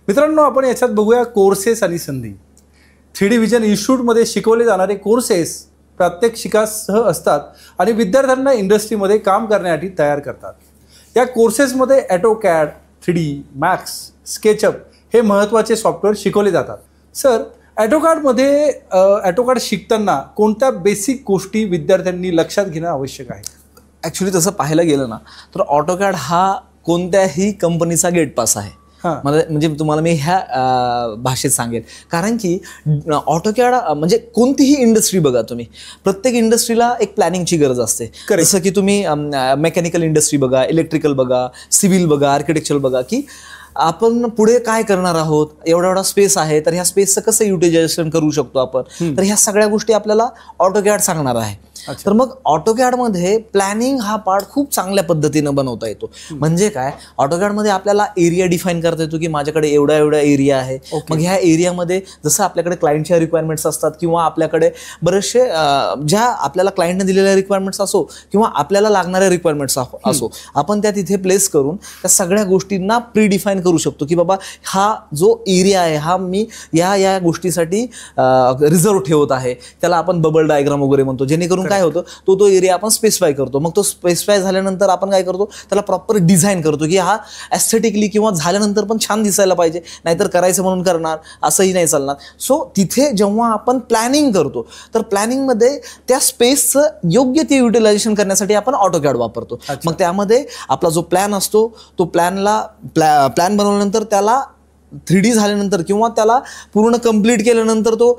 मित्रांनो, आपण याच्यात बघूया कोर्सेस आणि संधी. 3D व्हिजन इन्स्टिट्यूटमध्ये शिकवले जाणारे कोर्सेस प्रात्यक्षिकासह असतात आणि विद्यार्थ्यांना इंडस्ट्रीमध्ये काम करण्यासाठी तयार करतात. या कोर्सेसमध्ये AutoCAD, 3D, Max, SketchUp हे महत्त्वाचे सॉफ्टवेअर शिकवले जातात. सर, AutoCAD शिकताना कोणत्या बेसिक गोष्टी विद्यार्थ्यांनी लक्षात घेणं आवश्यक आहे? ॲक्च्युली तसं पाहायला गेलं ना तर AutoCAD हा कोणत्याही कंपनीचा गेट पास आहे. मला म्हणजे तुम्हाला मी ह्या भाषेत सांगेल, कारण की AutoCAD म्हणजे कोणतीही इंडस्ट्री बघा तुम्ही, प्रत्येक इंडस्ट्रीला एक प्लॅनिंगची गरज असते. जसं की तुम्ही मेकॅनिकल इंडस्ट्री बघा, इलेक्ट्रिकल बघा, सिव्हिल बघा, आर्किटेक्चर बघा, की आपण पुढे काय करणार आहोत, एवढा स्पेस आहे तर ह्या स्पेसचं कसं युटिलायझेशन करू शकतो आपण, तर ह्या सगळ्या गोष्टी आपल्याला AutoCAD सांगणार आहे. तर मग AutoCAD मध्ये प्लॅनिंग हा पार्ट खूप चांगल्या पद्धतीनं बनवता येतो. म्हणजे काय, AutoCAD मध्ये आपल्याला एरिया डिफाईन करता येतो की माझ्याकडे एवढा एरिया आहे. मग ह्या एरियामध्ये जसं आपल्याकडे क्लायंटच्या रिक्वायरमेंट्स असतात किंवा आपल्याकडे बरेचसे ज्या आपल्याला क्लायंटने दिलेल्या रिक्वायरमेंट्स असो किंवा आपल्याला लागणाऱ्या रिक्वायरमेंट्स असो, आपण त्या तिथे प्लेस करून त्या सगळ्या गोष्टींना प्री डिफाईन करू शकतो की बाबा हा जो एरिया आहे हा मी या गोष्टीसाठी रिझर्व ठेवत आहे. त्याला आपण बबल डायग्राम वगैरे म्हणतो, जेणेकरून काय होतं तो एरिया आपण स्पेसिफाय करतो. मग तो स्पेसिफाय झाल्यानंतर आपण काय करतो, त्याला प्रॉपर डिझाईन करतो की हा ॲस्थेटिकली किंवा झाल्यानंतर पण छान दिसायला पाहिजे, नाहीतर करायचं म्हणून करणार असंही नाही चालणार. सो तिथे जेव्हा आपण प्लॅनिंग करतो तर प्लॅनिंगमध्ये त्या स्पेसचं योग्य ते युटिलायझेशन करण्यासाठी आपण AutoCAD वापरतो. मग त्यामध्ये आपला जो प्लॅन असतो तो प्लॅन बनवल्यानंतर त्याला 3D झाल्यानंतर किंवा त्याला पूर्ण कंप्लीट केल्यानंतर तो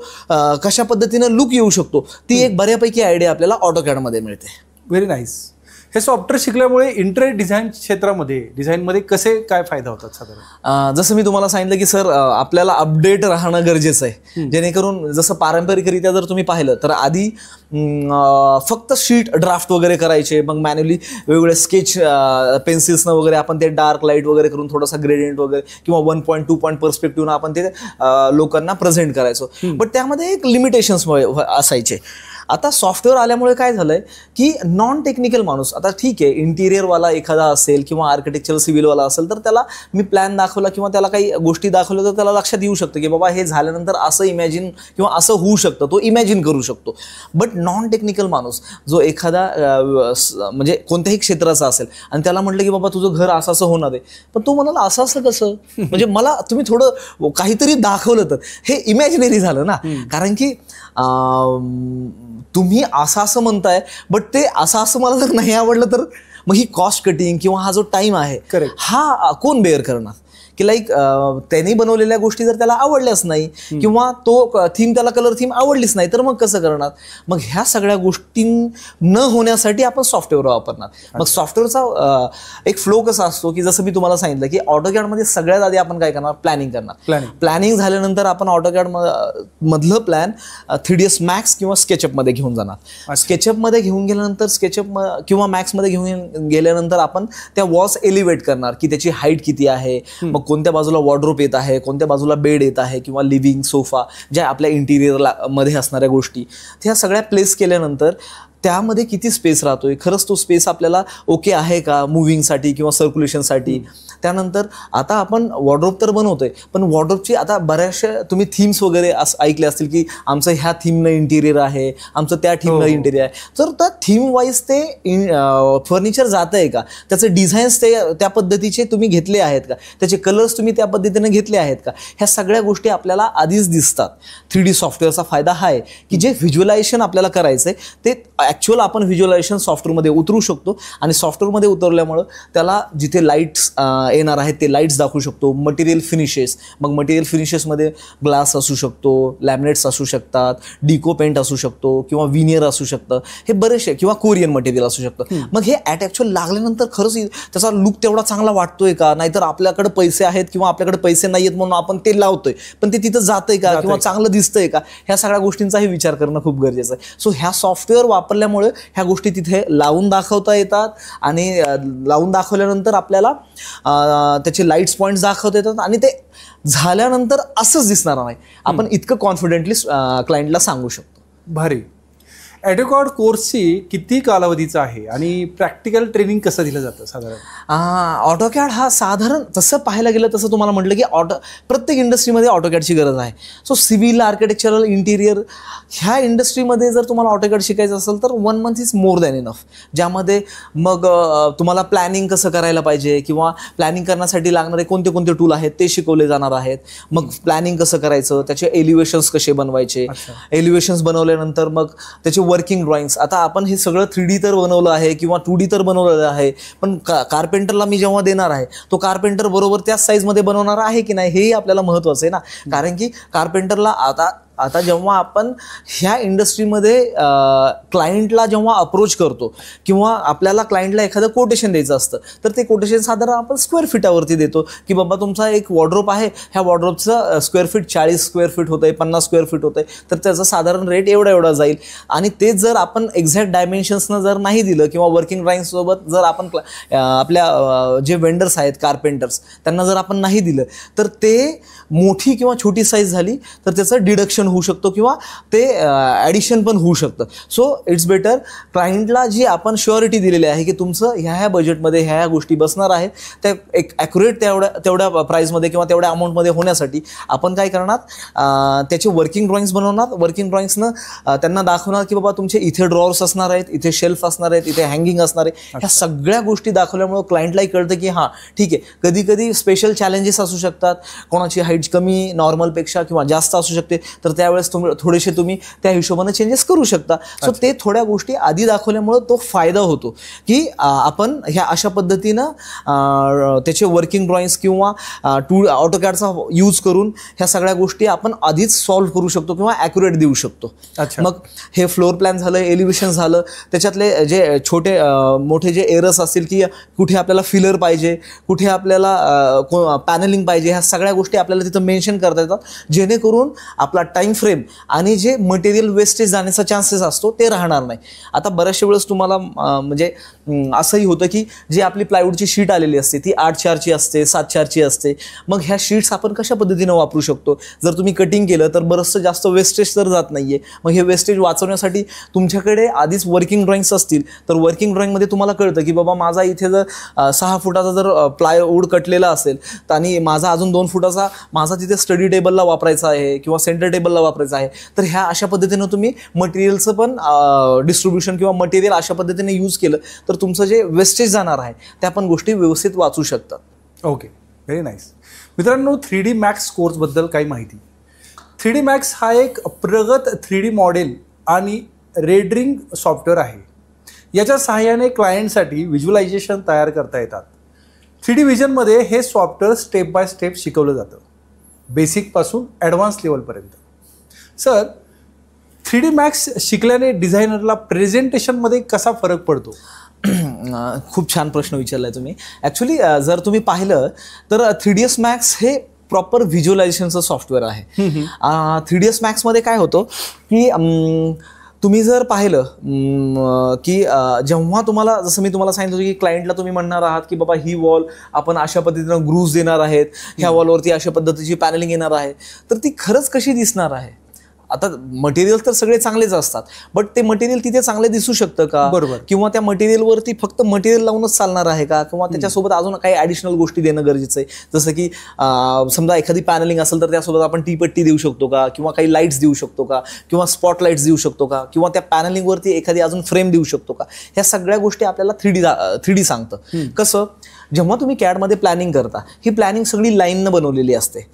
कशा पद्धतीनं लुक येऊ शकतो ती एक बऱ्यापैकी आयडिया आपल्याला AutoCAD मध्ये मिळते. Very nice. हे सॉफ्टवेअर शिकल्यामुळे इंटेरियर डिझाईन क्षेत्रामध्ये डिझाईनमध्ये कसे काय फायदा होतात साधारण? जसं मी तुम्हाला सांगितलं की सर आपल्याला अपडेट राहणं गरजेचं आहे, जेणेकरून जसं पारंपरिकरित्या जर तुम्ही पाहिलं तर आधी फक्त शीट ड्राफ्ट वगैरे करायचे, मग मॅन्युअली वेगवेगळे स्केच पेन्सिल्सनं वगैरे आपण ते डार्क लाईट वगैरे करून थोडासा ग्रेडियंट वगैरे किंवा 1.2 पॉईंट पर्स्पेक्टिव्हनं आपण ते लोकांना प्रेझेंट करायचो. बट त्यामध्ये एक लिमिटेशन्स असायचे. आता सॉफ्टवेअर आल्यामुळे काय झालंय की नॉन टेक्निकल माणूस, आता ठीक आहे इंटिरियरवाला एखादा असेल किंवा आर्किटेक्चर सिव्हिलवाला असेल तर त्याला मी प्लॅन दाखवला किंवा त्याला काही गोष्टी दाखवल्या तर त्याला लक्षात येऊ शकतं की बाबा हे झाल्यानंतर असं इमॅजिन किंवा असं होऊ शकतं, तो इमॅजिन करू शकतो. बट नॉन टेक्निकल माणूस जो एखादा म्हणजे कोणत्याही क्षेत्राचा असेल आणि त्याला म्हटलं की बाबा तुझं घर असं होणार आहे, पण तो म्हणाला असं कसं, म्हणजे मला तुम्ही थोडं काहीतरी दाखवलं तर हे इमॅजिनरी झालं ना. कारण की तुम्ही असं म्हणताय बट ते असं मला जर नाही आवडलं तर मग ही कॉस्ट कटिंग किंवा हा जो टाइम आहे हा कोण बेअर करणार, की लाईक त्यांनी बनवलेल्या गोष्टी जर त्याला आवडल्याच नाही किंवा तो थीम त्याला कलर थीम आवडलीच नाही तर मग कसं करणार. मग ह्या सगळ्या गोष्टी न होण्यासाठी आपण सॉफ्टवेअर वापरणार. मग सॉफ्टवेअरचा एक फ्लो कसा असतो की जसं मी तुम्हाला सांगितलं की AutoCAD मध्ये सगळ्यात आधी आपण काय करणार, प्लॅनिंग करणार. प्लॅनिंग झाल्यानंतर आपण AutoCAD मधलं प्लॅन 3ds Max किंवा SketchUp मध्ये घेऊन जाणार. SketchUp मध्ये घेऊन गेल्यानंतर SketchUp किंवा Max मध्ये घेऊन गेल्यानंतर आपण त्या वॉल्स एलिव्हेट करणार की त्याची हाईट किती आहे, मग कोणत्या बाजूला वॉर्डरोब येत आहे, कोणत्या बाजूला बेड येत आहे किंवा लिव्हिंग सोफा ज्या आपल्या इंटिरियरला मध्ये असणाऱ्या गोष्टी त्या सगळ्या प्लेस केल्यानंतर त्यामध्ये किती स्पेस राहतोय, खरंच तो स्पेस आपल्याला ओके आहे का मुव्हिंगसाठी किंवा सर्क्युलेशनसाठी. त्यानंतर आता आपण वॉर्डरोब तर बनवतोय पण वॉर्डरोबची आता बऱ्याचशा तुम्ही थीम्स वगैरे ऐकले असतील की आमचं ह्या थीमनं इंटिरियर आहे, आमचं त्या थीमनं इंटिरियर आहे. तर त्या थीम वाईज ते फर्निचर जात आहे का, त्याचे डिझाईन्स ते त्या पद्धतीचे तुम्ही घेतले आहेत का, त्याचे कलर्स तुम्ही त्या पद्धतीने घेतले आहेत का, ह्या सगळ्या गोष्टी आपल्याला आधीच दिसतात. 3D सॉफ्टवेअरचा फायदा हा आहे की जे व्हिज्युअलायझेशन आपल्याला करायचं आहे ते ॲक्च्युअल आपण व्हिज्युअलायझेशन सॉफ्टवेअरमध्ये उतरू शकतो आणि सॉफ्टवेअरमध्ये उतरल्यामुळं त्याला जिथे लाईट्स येणार आहेत ते लाईट्स दाखवू शकतो. मटेरियल फिनिशेस, मग मटेरियल फिनिशेसमध्ये ग्लास असू शकतो, लॅमिनेट्स असू शकतात, डिको पेंट असू शकतो किंवा विनियर असू शकतं, हे बरेचसे, किंवा कोरियन मटेरियल असू शकतं. मग हे ॲक्च्युअल लागल्यानंतर खरंच त्याचा लुक तेवढा चांगला वाटतोय का, नाहीतर आपल्याकडे पैसे आहेत किंवा आपल्याकडे पैसे नाही आहेत म्हणून आपण ते लावतोय पण ते तिथं जातंय का किंवा चांगलं दिसतंय का, ह्या सगळ्या गोष्टींचाही विचार करणं खूप गरजेचं आहे. सो ह्या सॉफ्टवेअर वापरल्यामुळे ह्या गोष्टी तिथे लावून दाखवता येतात आणि लावून दाखवल्यानंतर आपल्याला त्याचे लाईट्स पॉईंट्स दाखवता येतात आणि ते झाल्यानंतर असंच दिसणार नाही, आपण इतकं कॉन्फिडेंटली क्लायंटला सांगू शकतो. भारी. ॲटोकॅड कोर्सची किती कालावधीचा आहे आणि प्रॅक्टिकल ट्रेनिंग कसं दिलं जातं साधारण? ऑटोकॅड हा साधारण तसं पाहायला गेलं तसं तुम्हाला म्हटलं की प्रत्येक इंडस्ट्रीमध्ये ऑटोकॅडची गरज आहे. सो सिव्हिल, आर्किटेक्चरल, इंटिरियर ह्या इंडस्ट्रीमध्ये जर तुम्हाला ऑटोकॅड शिकायचं असेल तर 1 month is more than enough. ज्यामध्ये मग तुम्हाला प्लॅनिंग कसं करायला पाहिजे किंवा प्लॅनिंग करण्यासाठी लागणारे कोणते कोणते टूल आहेत ते शिकवले जाणार आहेत. मग प्लॅनिंग कसं करायचं, त्याचे एलिव्हेशन्स कसे बनवायचे, एलिव्हेशन्स बनवल्यानंतर मग त्याचे वर्किंग ड्रॉइंग्स. आता आपण हे सगळं 3D तर बनवलं आहे किंवा 2D तर बनवलेलं आहे, पण कार्पेंटरला मी जेव्हा देणार आहे तो कार्पेंटर बरोबर त्याच साईजमध्ये बनवणार आहे की नाही हेही आपल्याला महत्त्वाचं आहे ना. कारण की कार्पेंटरला आता जेव्हा आपण ह्या इंडस्ट्रीमध्ये क्लायंटला जेव्हा अप्रोच करतो किंवा आपल्याला क्लायंटला एखादं कोटेशन द्यायचं असतं तर ते कोटेशन साधारण आपण स्क्वेअर फीटावरती देतो की बाबा तुमचा एक वॉर्डरोब आहे, ह्या वॉर्डरोबचं स्क्वेअर फीट 40 स्क्वेअर फीट होतं आहे, 50 स्क्वेअर फीट होतं आहे, तर त्याचा साधारण रेट एवढा जाईल. आणि तेच जर आपण एक्झॅक्ट डायमेन्शन्सनं जर नाही दिलं किंवा वर्किंग ड्रॉइंगसोबत जर आपण आपल्या जे वेंडर्स आहेत कार्पेंटर्स त्यांना जर आपण नाही दिलं तर ते मोठी किंवा छोटी साईज झाली तर त्याचं डिडक्शन होऊ शकतो किंवा ते ॲडिशन पण होऊ शकतं. सो इट्स बेटर क्लायंटला जी आपण श्युअरिटी दिलेली आहे की तुमचं ह्या बजेटमध्ये ह्या गोष्टी बसणार आहेत त्या एक ॲक्युरेट तेवढ्या प्राईजमध्ये किंवा तेवढ्या अमाऊंटमध्ये होण्यासाठी आपण काय करणार, त्याचे वर्किंग ड्रॉइंग्स बनवणार. वर्किंग ड्रॉइंग्सनं त्यांना दाखवणार की बाबा तुमचे इथे ड्रॉवर्स असणार आहेत, इथे शेल्फ असणार आहेत, इथे हँगिंग असणार आहे. ह्या सगळ्या गोष्टी दाखवल्यामुळं क्लायंटलाही कळतं की हां ठीक आहे, कधी कधी स्पेशल चॅलेंजेस असू शकतात, कोणाची हाईट कमी नॉर्मलपेक्षा किंवा जास्त असू शकते, तर त्यावेळेस थोडेसे तुम्ही त्या हिशोबाने चेंजेस करू शकता. सो ते थोड्या गोष्टी आधी दाखवल्यामुळं तो फायदा होतो की आपण ह्या अशा पद्धतीनं त्याचे वर्किंग ड्रॉइंग्स किंवा ऑटोकॅडचा यूज करून ह्या सगळ्या गोष्टी आपण आधीच सॉल्व्ह करू शकतो किंवा ॲक्युरेट देऊ शकतो. मग हे फ्लोअर प्लॅन झालं, एलिव्हेशन झालं, त्याच्यातले जे छोटे मोठे जे एरर्स असतील की कुठे आपल्याला फिलर पाहिजे, कुठे आपल्याला पॅनलिंग पाहिजे, ह्या सगळ्या गोष्टी आपल्याला तिथं मेन्शन करता येतात जेणेकरून आपला टाईम फ्रेम आणि जे मटेरियल वेस्टेज जाण्याचा चान्सेस असतो ते राहणार नाही. आता बऱ्याचशा वेळेस तुम्हाला म्हणजे असंही होतं की जी आपली प्लायवूडची शीट आलेली असते ती 8x4ची असते, 7x4ची असते. मग ह्या शीट्स आपण कशा पद्धतीनं वापरू शकतो, जर तुम्ही कटिंग केलं तर बरंचसं जास्त वेस्टेज तर जात नाही आहे. मग हे वेस्टेज वाचवण्यासाठी तुमच्याकडे आधीच वर्किंग ड्रॉइंग्स असतील तर वर्किंग ड्रॉइंगमध्ये तुम्हाला कळतं की बाबा माझा इथे जर 6 फुटाचा जर प्लायवूड कटलेला असेल आणि माझा अजून 2 फुटाचा माझा तिथे स्टडी टेबलला वापरायचा आहे किंवा सेंटर टेबलला वापरायचं आहे, तर ह्या अशा पद्धतीनं तुम्ही मटेरियलचं पण डिस्ट्रीब्युशन किंवा मटेरियल अशा पद्धतीने यूज केलं तर तुमचं जे वेस्टेज जाणार आहे त्या पण गोष्टी व्यवस्थित वाचू शकतात. Okay, very nice. मित्रांनो, 3D मॅक्स कोर्सबद्दल काही माहिती. 3D मॅक्स हा एक प्रगत 3D मॉडेल आणि रेडरिंग सॉफ्टवेअर आहे. याच्या सहाय्याने क्लायंटसाठी व्हिज्युअलायझेशन तयार करता येतात. 3D व्हिजनमध्ये हे सॉफ्टवेअर स्टेप बाय स्टेप शिकवलं जातं, बेसिकपासून ॲडव्हान्स लेवलपर्यंत. सर, 3D मॅक्स शिकल्याने डिझायनरला प्रेझेंटेशनमध्ये कसा फरक पडतो? खूप छान प्रश्न विचारलाय तुम्ही. ॲक्च्युली जर तुम्ही पाहिलं तर 3ds मॅक्स हे प्रॉपर व्हिज्युअलायझेशनचं सॉफ्टवेअर आहे. 3ds मॅक्समध्ये काय होतं की तुम्ही जर पाहिलं की जेव्हा तुम्हाला, जसं मी तुम्हाला सांगितलं की क्लायंटला तुम्ही म्हणणार आहात की बाबा ही वॉल आपण अशा पद्धतीनं ग्रूव्ज देणार आहेत, ह्या वॉलवरती अशा पद्धतीची पॅनलिंग येणार आहे, तर ती खरंच कशी दिसणार आहे? आता मटेरियल तर सगळे चांगलेच असतात, बट ते मटेरियल तिथे चांगले दिसू शकतं का? बरोबर. किंवा त्या मटेरियलवरती फक्त मटेरियल लावूनच चालणार आहे का? किंवा त्याच्यासोबत अजून काही ॲडिशनल गोष्टी देणं गरजेचं आहे, जसं की समजा एखादी पॅनलिंग असेल तर त्यासोबत आपण टीपट्टी देऊ शकतो का, किंवा काही लाईट्स देऊ शकतो का, किंवा स्पॉटलाईट्स देऊ शकतो का, किंवा त्या पॅनलिंगवरती एखादी अजून फ्रेम देऊ शकतो का? ह्या सगळ्या गोष्टी आपल्याला 3D सांगतं. कसं, जेव्हा तुम्ही कॅडमध्ये प्लॅनिंग करता, ही प्लॅनिंग सगळी लाईननं बनवलेली असते,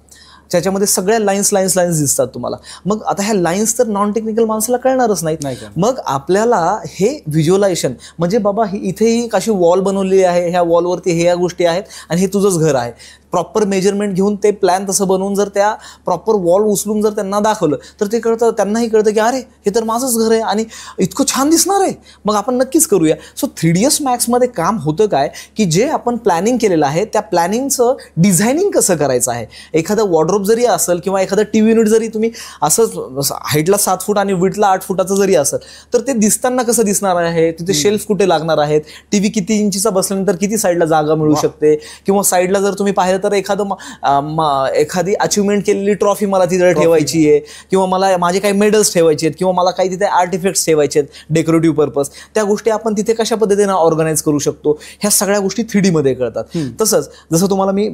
त्याच्यामध्ये सगळ्या लाईन्स दिसतात तुम्हाला. मग आता ह्या लाईन्स तर नॉन टेक्निकल माणसाला कळणारच नाहीत. मग आपल्याला हे व्हिज्युअलायझेशन म्हणजे बाबा इथे ही अशी वॉल बनवलेली आहे, ह्या वॉलवरती ह्या गोष्टी आहेत आणि हे तुझंच घर आहे, प्रॉपर मेजरमेंट घेऊन ते प्लॅन तसं बनवून जर त्या प्रॉपर वॉल उचलून जर त्यांना दाखवलं तर ते कळतं, त्यांनाही कळतं की अरे हे तर माझंच घर आहे आणि इतकं छान दिसणार आहे, मग आपण नक्कीच करूया. सो 3ds मॅक्समध्ये काम होतं काय की जे आपण प्लॅनिंग केलेलं आहे त्या प्लॅनिंगचं डिझायनिंग कसं करायचं आहे. एखादं वॉर्डरोब जरी असेल किंवा एखादं टीव्ही युनिट जरी तुम्ही असंच हाईटला 7 फूट आणि विड्थला 8 फुटाचं जरी असेल तर ते दिसताना कसं दिसणार आहे, तिथे शेल्फ कुठे लागणार आहेत, टीव्ही किती इंचीचा बसल्यानंतर किती साईडला जागा मिळू शकते, किंवा साईडला जर तुम्ही पाहिलं पाहिलं तर एखादी अचिव्हमेंट केलेली ट्रॉफी मला तिथे ठेवायची आहे, किंवा मला माझे काही मेडल्स ठेवायचे आहेत, किंवा मला काही तिथे आर्टिफॅक्ट्स ठेवायचे आहेत डेकोरेटिव्ह पर्पज, त्या गोष्टी आपण तिथे कशा पद्धतीने ऑर्गनाईज करू शकतो, ह्या सगळ्या गोष्टी 3D मध्ये कळतात. तसंच जसं तुम्हाला मी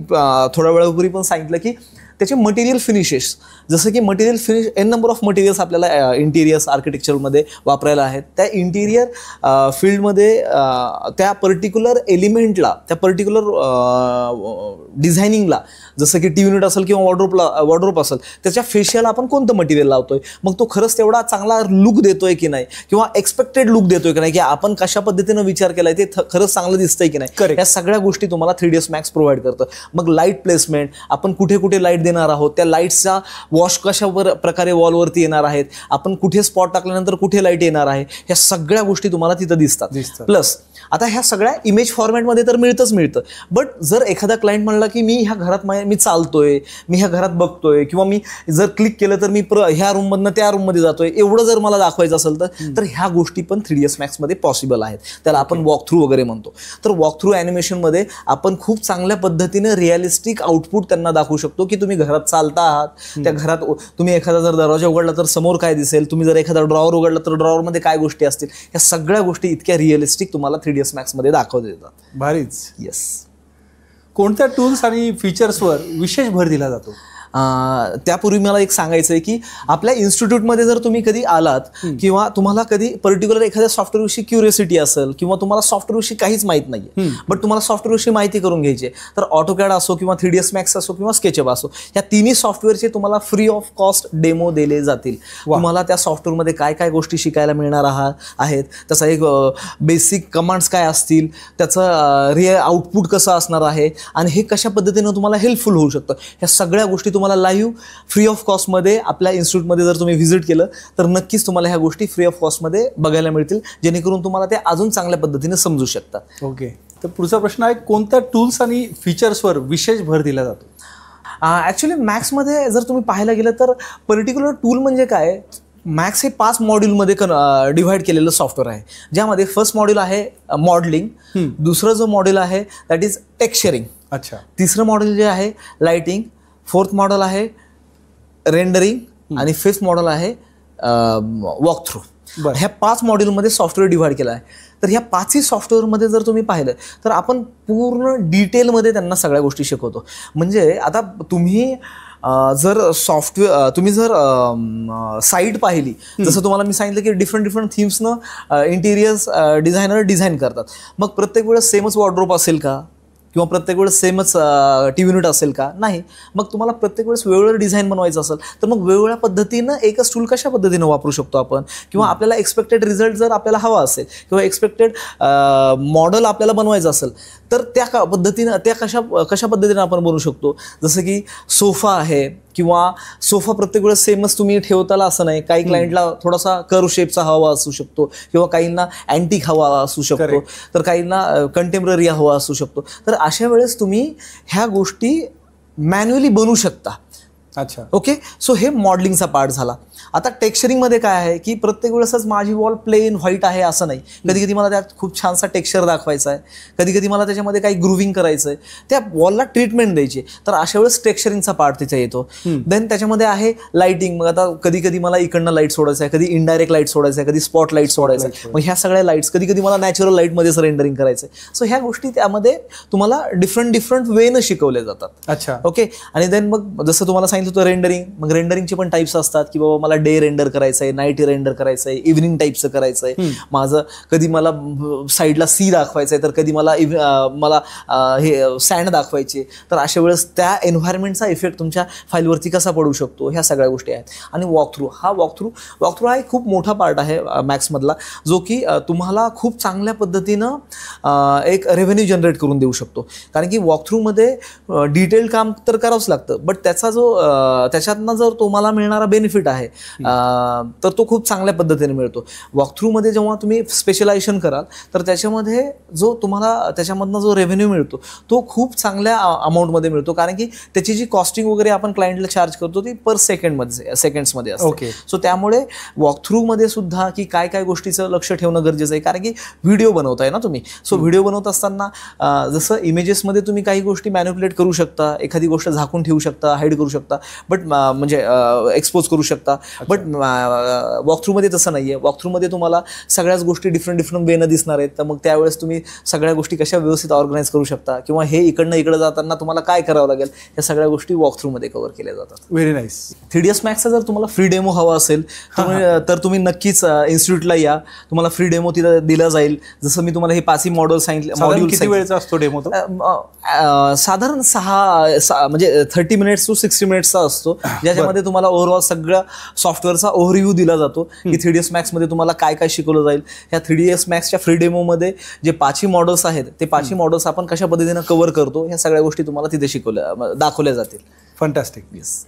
थोड्या वेळापूर्वी पण सांगितलं की त्याचे मटेरियल फिनिशेस, जसं की material finish n number of materials आपल्याला इंटिरियर्स आर्किटेक्चरमध्ये वापरायला आहेत. त्या इंटिरियर फील्डमध्ये त्या पर्टिक्युलर एलिमेंटला, त्या पर्टिक्युलर डिझायनिंगला, जसं की टी युनिट असेल किंवा वॉर्डरोब असेल, त्याच्या फेशियल आपण कोणतं मटेरियल लावतोय, मग तो खरंच तेवढा चांगला लुक देतोय की नाही, किंवा एक्सपेक्टेड लुक देतोय की नाही, की आपण कशा पद्धतीनं विचार केलाय ते खरंच चांगलं दिसतंय की नाही, या सगळ्या गोष्टी तुम्हाला 3ds Max प्रोव्हाइड करतं. मग लाईट प्लेसमेंट, आपण कुठे कुठे लाईट देणार आहोत, त्या लाईट्सचा वॉश कशा प्रकारे वॉलवरती येणार आहेत, आपण कुठे स्पॉट टाकल्यानंतर कुठे लाईट येणार आहे, ह्या सगळ्या गोष्टी तुम्हाला तिथं दिसतात. प्लस आता ह्या सगळ्या इमेज फॉर्मॅटमध्ये तर मिळतं, बट जर एखादा क्लायंट म्हणला की मी ह्या घरात मी चालतोय, मी ह्या घरात बघतोय, किंवा मी जर क्लिक केलं तर मी ह्या रूममधनं त्या रूममध्ये जातोय, एवढं जर मला दाखवायचं असेल तर ह्या गोष्टी पण 3ds Max मध्ये पॉसिबल आहेत. त्याला आपण वॉक थ्रू वगैरे म्हणतो. तर वॉक थ्रू ॲनिमेशनमध्ये आपण खूप चांगल्या पद्धतीने रिअलिस्टिक आउटपुट त्यांना दाखवू शकतो की तुम्ही घरात चालता आहात, त्या घरात तुम्ही एखादा जर दरवाजा उघडला तर समोर काय दिसेल, तुम्ही जर एखादा ड्रॉवर उघडला तर ड्रॉवरमध्ये काय गोष्टी असतील, ह्या सगळ्या गोष्टी इतक्या रिअलिस्टिक तुम्हाला 3ds Max मध्ये दाखवता येतात. भारीच. येस. कोणत्या टूल्स आणि फीचर्सवर विशेष भर दिला जातो? त्यापूर्वी मला एक सांगायचं आहे की आपल्या इन्स्टिट्यूटमध्ये जर तुम्ही कधी आलात, किंवा तुम्हाला कधी पर्टिक्युलर एखाद्या सॉफ्टवेअरविषयी क्युरियोसिटी असेल, किंवा तुम्हाला सॉफ्टवेअरविषयी काहीच माहीत नाही, बट तुम्हाला सॉफ्टवेअरविषयी माहिती करून घ्यायची आहे, तर ऑटोकॅड असो किंवा 3ds Max असो किंवा स्केचअप असो, या तिन्ही सॉफ्टवेअरचे तुम्हाला फ्री ऑफ कॉस्ट डेमो दिले जातील. तुम्हाला त्या सॉफ्टवेअरमध्ये काय काय गोष्टी शिकायला मिळणार आहेत, त्याचा एक बेसिक कमांड्स काय असतील, त्याचं आउटपुट कसं असणार आहे, आणि हे कशा पद्धतीनं तुम्हाला हेल्पफुल होऊ शकतं, ह्या सगळ्या गोष्टी तुम्हाला लाईव्ह फ्री ऑफ कॉस्टमध्ये आपल्या इन्स्टिट्यूटमध्ये जर तुम्ही व्हिजिट केलं तर नक्कीच तुम्हाला ह्या गोष्टी फ्री ऑफ कॉस्टमध्ये बघायला मिळतील, जेणेकरून तुम्हाला ते अजून चांगल्या पद्धतीने समजू शकतात. ओके. तर पुढचा प्रश्न आहे, कोणत्या टूल्स आणि फीचर्सवर विशेष भर दिला जातो? ॲक्च्युली मॅक्समध्ये जर तुम्ही पाहायला गेलं तर पर्टिक्युलर टूल म्हणजे काय, मॅक्स हे 5 मॉड्यूलमध्ये डिव्हाइड केलेलं सॉफ्टवेअर आहे, ज्यामध्ये फर्स्ट मॉड्यूल आहे मॉडेलिंग, दुसरं जो मॉड्यूल आहे दॅट इज टेक्स्चरिंग, अच्छा, तिसरं मॉडेल जे आहे लाइटिंग, फोर्थ मॉडेल आहे रेंडरिंग, आणि फिफ्थ मॉडेल आहे वॉक थ्रू. ह्या 5 मॉड्यूलमध्ये सॉफ्टवेअर डिव्हाइड केला आहे. तर ह्या 5ही सॉफ्टवेअरमध्ये जर तुम्ही पाहिलं तर आपण पूर्ण डिटेलमध्ये त्यांना सगळ्या गोष्टी शिकवतो. म्हणजे आता तुम्ही जर साईट पाहिली, जसं तुम्हाला मी सांगितलं की डिफरंट थीम्सनं इंटिरियर्स डिझायनर डिझाईन करतात, मग प्रत्येक वेळेस सेमच वॉर्डरोब असेल का, किंवा प्रत्येक वेळेस सेमच टी युनिट असेल का? नाही. मग तुम्हाला प्रत्येक वेळेस वेगवेगळं डिझाईन बनवायचं असेल तर मग वेगवेगळ्या पद्धतीनं एकच टूल कशा पद्धतीनं वापरू शकतो आपण, किंवा आपल्याला एक्सपेक्टेड रिझल्ट जर आपल्याला हवा असेल, किंवा एक्सपेक्टेड मॉडेल आपल्याला बनवायचं असेल, तर त्या पद्धतीनं कशा पद्धतीनं आपण बनवू शकतो. जसं की सोफा आहे, किंवा सोफा प्रत्येक वेळेस सेमच तुम्ही ठेवताला असं नाही, काही क्लायंटला थोडासा कर्व शेपचा हवा असू शकतो, किंवा काहींना अँटिक हवा असू शकतो, तर काहींना कंटेम्पररी हवा असू शकतो. तर अशा वेळेस तुम्ही ह्या गोष्टी मॅन्युअली बनवू शकता. अच्छा, ओके. सो हे मॉडेलिंगचा पार्ट झाला. आता टेक्स्चरिंगमध्ये काय आहे की प्रत्येक वेळेसच माझी वॉल प्लेन व्हाईट आहे असं नाही, कधी कधी मला त्यात खूप छानसा टेक्स्चर दाखवायचा आहे, कधी कधी मला त्याच्यामध्ये काही ग्रुविंग करायचं आहे, त्या वॉलला ट्रीटमेंट द्यायची, तर अशा वेळेस टेक्स्चरिंगचा पार्ट तिथे येतो. देन त्याच्यामध्ये आहे लाईटिंग. मग आता कधी कधी मला इकडनं लाईट सोडायचं आहे, कधी इनडायरेक्ट लाईट सोडायचं आहे, कधी स्पॉट लाईट सोडायचं आहे, मग ह्या सगळ्या लाईट्स कधी कधी मला नॅचरल लाईटमध्येच रेंडरिंग करायचं आहे. सो ह्या गोष्टी त्यामध्ये तुम्हाला डिफरंट वेनं शिकवल्या जातात. अच्छा, ओके. आणि देन मग जसं तुम्हाला सांगितलं होतं रेंडरिंग, मग रेंडरिंगचे पण टाईप्स असतात की बाबा मला डे रेंडर करायचं आहे, नाईट रेंडर करायचं आहे, इव्हनिंग टाईपचं करायचं आहे, माझं कधी मला साईडला सी दाखवायचं आहे, तर कधी मला हे सँड दाखवायचे. तर अशा वेळेस त्या एन्व्हायरमेंटचा इफेक्ट तुमच्या फाईलवरती कसा पडू शकतो, ह्या सगळ्या गोष्टी आहेत. आणि वॉक थ्रू हा एक खूप मोठा पार्ट आहे मॅक्समधला, जो की तुम्हाला खूप चांगल्या पद्धतीनं एक रेव्हेन्यू जनरेट करून देऊ शकतो. कारण की वॉक थ्रूमध्ये डिटेल्ड काम तर करावंच लागतं, बट त्याचा जो त्याच्यातनं जर तुम्हाला मिळणारा बेनिफिट आहे तर तो खूप चांगल्या पद्धतीने मिळतो. वॉकथ्रूमध्ये जेव्हा तुम्ही स्पेशलायझेशन कराल तर त्याच्यामध्ये जो तुम्हाला त्याच्यामधनं जो रेव्हेन्यू मिळतो तो खूप चांगल्या अमाऊंटमध्ये मिळतो, कारण की त्याची जी कॉस्टिंग वगैरे आपण क्लायंटला चार्ज करतो ती पर सेकंड्समध्ये असते. सो त्यामुळे वॉकथ्रूमध्ये सुद्धा की काय काय गोष्टीचं लक्ष ठेवणं गरजेचं आहे, कारण की व्हिडिओ बनवताय ना तुम्ही. सो व्हिडिओ बनवत असताना जसं इमेजेसमध्ये तुम्ही काही गोष्टी मॅनिप्युलेट करू शकता, एखादी गोष्ट झाकून ठेवू शकता, हाईड करू शकता, बट म्हणजे एक्सपोज करू शकता, बट वॉकथ्रूमध्ये तसं नाही आहे. वॉकथ्रूमध्ये तुम्हाला सगळ्याच गोष्टी डिफरंट वेनं दिसणार आहेत, तर मग त्यावेळेस तुम्ही सगळ्या गोष्टी कशा व्यवस्थित ऑर्गनाईज करू शकता किंवा हे इकडनं इकडे जाताना तुम्हाला काय करावं लागेल या सगळ्या गोष्टी वॉकथ्रूमध्ये कव्हर केल्या जातात. Very nice. 3ds Maxचा जर तुम्हाला फ्री डेमो हवा असेल तर तुम्ही नक्कीच इन्स्टिट्यूटला या, तुम्हाला फ्री डेमो तिथं दिला जाईल. जसं मी तुम्हाला हे 5 मॉड्यूल सांगितलं. किती वेळचा असतो डेमो? साधारण 6 म्हणजे 30 मिनिट्स टू 60 मिनिट्सचा असतो, ज्याच्यामध्ये तुम्हाला ओव्हरऑल सगळ्या सॉफ्टवेअरचा ओव्हरव्ह्यू दिला जातो की 3ds Max मध्ये तुम्हाला काय काय शिकवलं जाईल. ह्या 3ds Maxच्या फ्री डेमोमध्ये जे 5 मॉडेल्स आहेत ते 5 मॉडेल्स आपण कशा पद्धतीनं कव्हर करतो ह्या सगळ्या गोष्टी तुम्हाला तिथे दाखवल्या जातील. फंटास्टिक. येस.